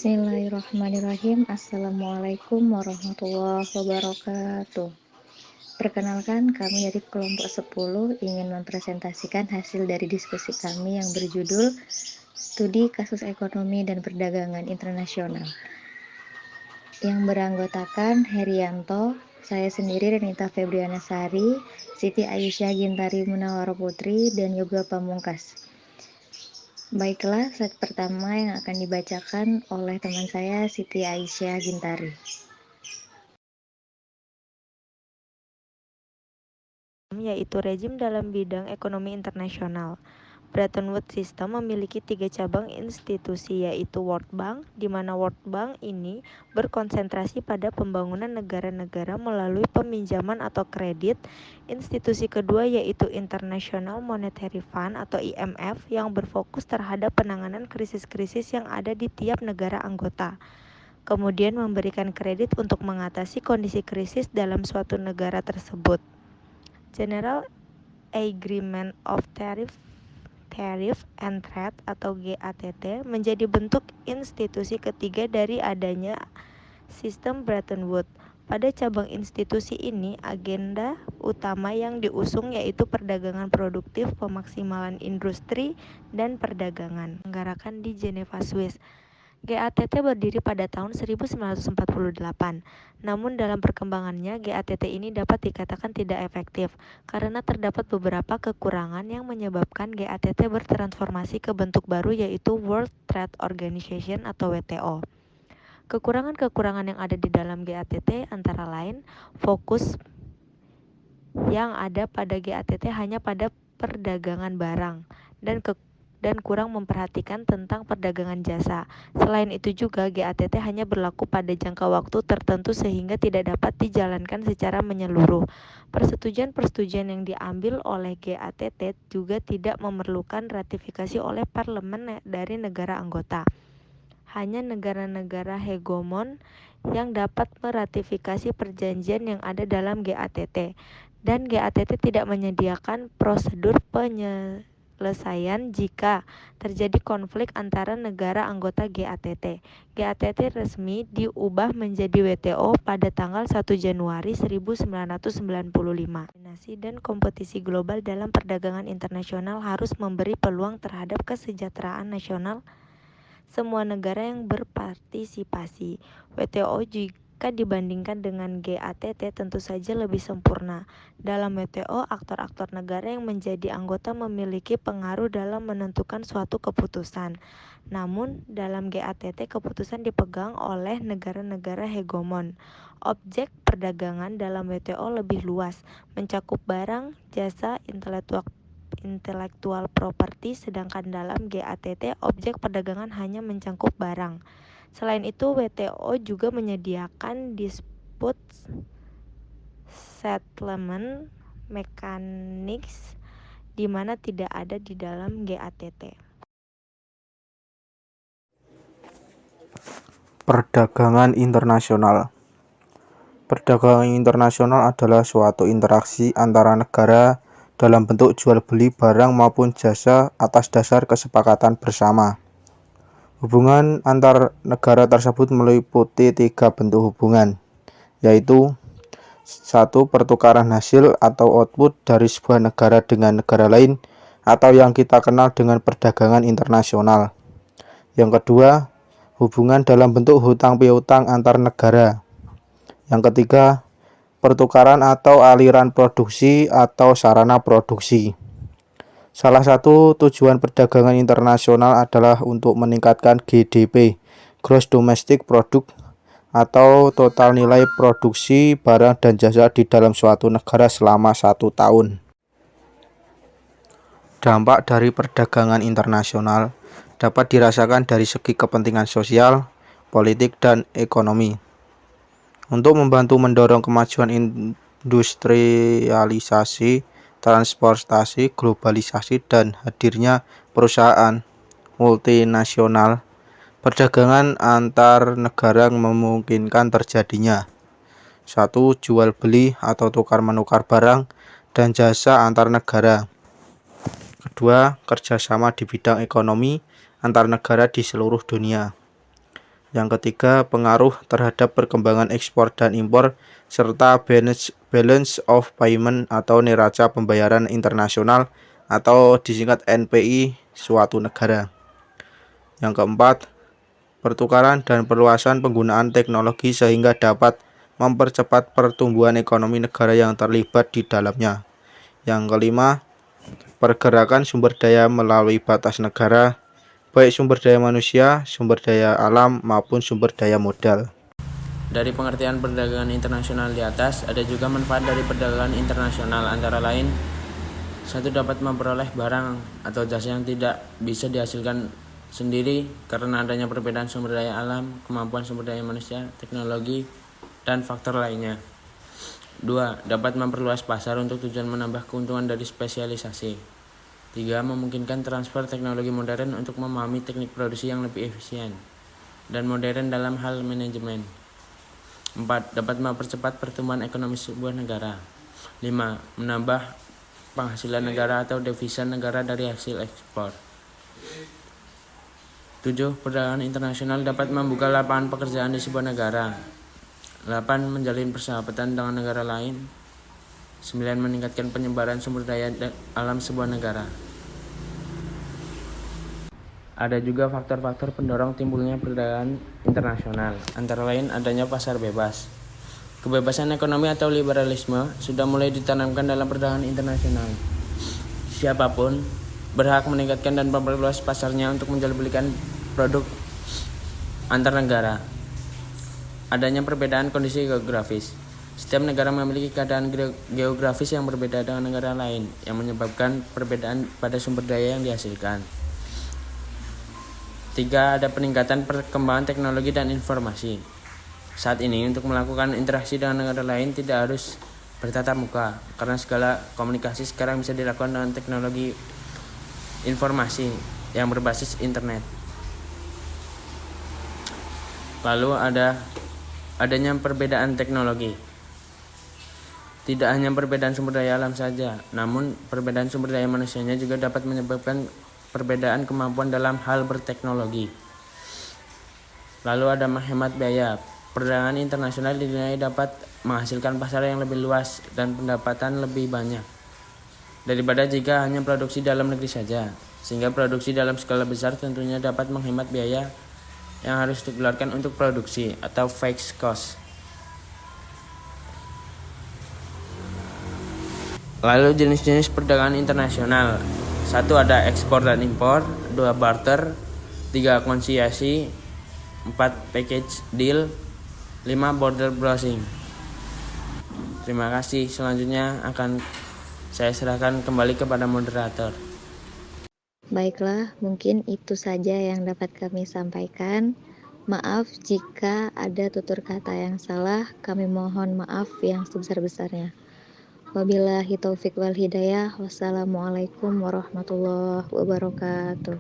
Bismillahirrahmanirrahim. Assalamualaikum warahmatullahi wabarakatuh. Perkenalkan, kami dari kelompok 10 ingin mempresentasikan hasil dari diskusi kami yang berjudul Studi Kasus Ekonomi dan Perdagangan Internasional, yang beranggotakan Herianto, saya sendiri Renita Febriana Sari, Siti Aisyah Gintari Munawaro Putri, dan Yoga Pamungkas. Baiklah, slide pertama yang akan dibacakan oleh teman saya Siti Aisyah Gintari. Yaitu rezim dalam bidang ekonomi internasional. Bretton Woods System memiliki 3 cabang institusi, yaitu World Bank, di mana World Bank ini berkonsentrasi pada pembangunan negara-negara melalui peminjaman atau kredit. Institusi kedua yaitu International Monetary Fund atau IMF yang berfokus terhadap penanganan krisis-krisis yang ada di tiap negara anggota. Kemudian memberikan kredit untuk mengatasi kondisi krisis dalam suatu negara tersebut. General Agreement of Tariff and Trade atau GATT menjadi bentuk institusi ketiga dari adanya sistem Bretton Woods. Pada cabang institusi ini, agenda utama yang diusung yaitu perdagangan produktif, pemaksimalan industri, dan perdagangan. Diselenggarakan di Geneva, Swiss. GATT berdiri pada tahun 1948. Namun dalam perkembangannya, GATT ini dapat dikatakan tidak efektif karena terdapat beberapa kekurangan yang menyebabkan GATT bertransformasi ke bentuk baru yaitu World Trade Organization atau WTO. Kekurangan-kekurangan yang ada di dalam GATT antara lain fokus yang ada pada GATT hanya pada perdagangan barang dan kurang memperhatikan tentang perdagangan jasa. Selain itu juga GATT hanya berlaku pada jangka waktu tertentu sehingga tidak dapat dijalankan secara menyeluruh. Persetujuan-persetujuan yang diambil oleh GATT juga tidak memerlukan ratifikasi oleh parlemen dari negara anggota. Hanya negara-negara hegemon yang dapat meratifikasi perjanjian yang ada dalam GATT, dan GATT tidak menyediakan prosedur penyelesaian jika terjadi konflik antara negara anggota GATT. GATT resmi diubah menjadi WTO pada tanggal 1 Januari 1995. Koordinasi dan kompetisi global dalam perdagangan internasional harus memberi peluang terhadap kesejahteraan nasional semua negara yang berpartisipasi. WTO jika dibandingkan dengan GATT tentu saja lebih sempurna. Dalam WTO, aktor-aktor negara yang menjadi anggota memiliki pengaruh dalam menentukan suatu keputusan. Namun, dalam GATT keputusan dipegang oleh negara-negara hegemon. Objek perdagangan dalam WTO lebih luas, mencakup barang, jasa, intellectual property, sedangkan dalam GATT objek perdagangan hanya mencakup barang. Selain itu, WTO juga menyediakan dispute settlement mechanics di mana tidak ada di dalam GATT. Perdagangan internasional. Perdagangan internasional adalah suatu interaksi antara negara dalam bentuk jual beli barang maupun jasa atas dasar kesepakatan bersama. Hubungan antar negara tersebut meliputi 3 bentuk hubungan, yaitu 1. Pertukaran hasil atau output dari sebuah negara dengan negara lain atau yang kita kenal dengan perdagangan internasional. Yang kedua, hubungan dalam bentuk hutang piutang antar negara. Yang ketiga, pertukaran atau aliran produksi atau sarana produksi. Salah satu tujuan perdagangan internasional adalah untuk meningkatkan GDP, Gross Domestic Product, atau total nilai produksi barang dan jasa di dalam suatu negara selama 1 tahun. Dampak dari perdagangan internasional dapat dirasakan dari segi kepentingan sosial, politik, dan ekonomi. Untuk membantu mendorong kemajuan industrialisasi, transportasi, globalisasi, dan hadirnya perusahaan multinasional, perdagangan antar negara memungkinkan terjadinya 1. Jual beli atau tukar-menukar barang dan jasa antar negara. Kedua, kerjasama di bidang ekonomi antar negara di seluruh dunia. Yang ketiga, pengaruh terhadap perkembangan ekspor dan impor serta balance of payment atau neraca pembayaran internasional atau disingkat NPI suatu negara. Yang keempat, pertukaran dan perluasan penggunaan teknologi sehingga dapat mempercepat pertumbuhan ekonomi negara yang terlibat di dalamnya. Yang kelima, pergerakan sumber daya melalui batas negara, baik sumber daya manusia, sumber daya alam, maupun sumber daya modal. Dari pengertian perdagangan internasional di atas, ada juga manfaat dari perdagangan internasional, antara lain satu, dapat memperoleh barang atau jasa yang tidak bisa dihasilkan sendiri karena adanya perbedaan sumber daya alam, kemampuan sumber daya manusia, teknologi, dan faktor lainnya. 2. Dapat memperluas pasar untuk tujuan menambah keuntungan dari spesialisasi. 3. Memungkinkan transfer teknologi modern untuk memahami teknik produksi yang lebih efisien dan modern dalam hal manajemen. 4. Dapat mempercepat pertumbuhan ekonomi sebuah negara. 5. Menambah penghasilan negara atau devisa negara dari hasil ekspor. 7. Perdagangan internasional dapat membuka lapangan pekerjaan di sebuah negara. 8. Menjalin persahabatan dengan negara lain. 9. Meningkatkan penyebaran sumber daya alam sebuah negara. Ada juga faktor-faktor pendorong timbulnya perdagangan internasional, antara lain adanya pasar bebas. Kebebasan ekonomi atau liberalisme sudah mulai ditanamkan dalam perdagangan internasional. Siapapun berhak meningkatkan dan memperluas pasarnya untuk menjualbelikan produk antar negara. Adanya perbedaan kondisi geografis. Setiap negara memiliki keadaan geografis yang berbeda dengan negara lain, yang menyebabkan perbedaan pada sumber daya yang dihasilkan. 3. Ada peningkatan perkembangan teknologi dan informasi. Saat ini untuk melakukan interaksi dengan negara lain tidak harus bertatap muka, karena segala komunikasi sekarang bisa dilakukan dengan teknologi informasi yang berbasis internet. Lalu adanya perbedaan teknologi. Tidak hanya perbedaan sumber daya alam saja, namun perbedaan sumber daya manusianya juga dapat menyebabkan perbedaan kemampuan dalam hal berteknologi. Lalu ada menghemat biaya. Perdagangan internasional dinilai dapat menghasilkan pasar yang lebih luas dan pendapatan lebih banyak daripada jika hanya produksi dalam negeri saja, sehingga produksi dalam skala besar tentunya dapat menghemat biaya yang harus dikeluarkan untuk produksi atau fixed cost. Lalu jenis-jenis perdagangan internasional. 1. Ada ekspor dan impor. 2. Barter. 3. Konsesiasi. 4. Package deal. 5. Border browsing. Terima kasih. Selanjutnya akan saya serahkan kembali kepada moderator. Baiklah, mungkin itu saja yang dapat kami sampaikan. Maaf jika ada tutur kata yang salah, kami mohon maaf yang sebesar-besarnya. Wabillahi taufik wal hidayah. Wassalamualaikum warahmatullahi wabarakatuh.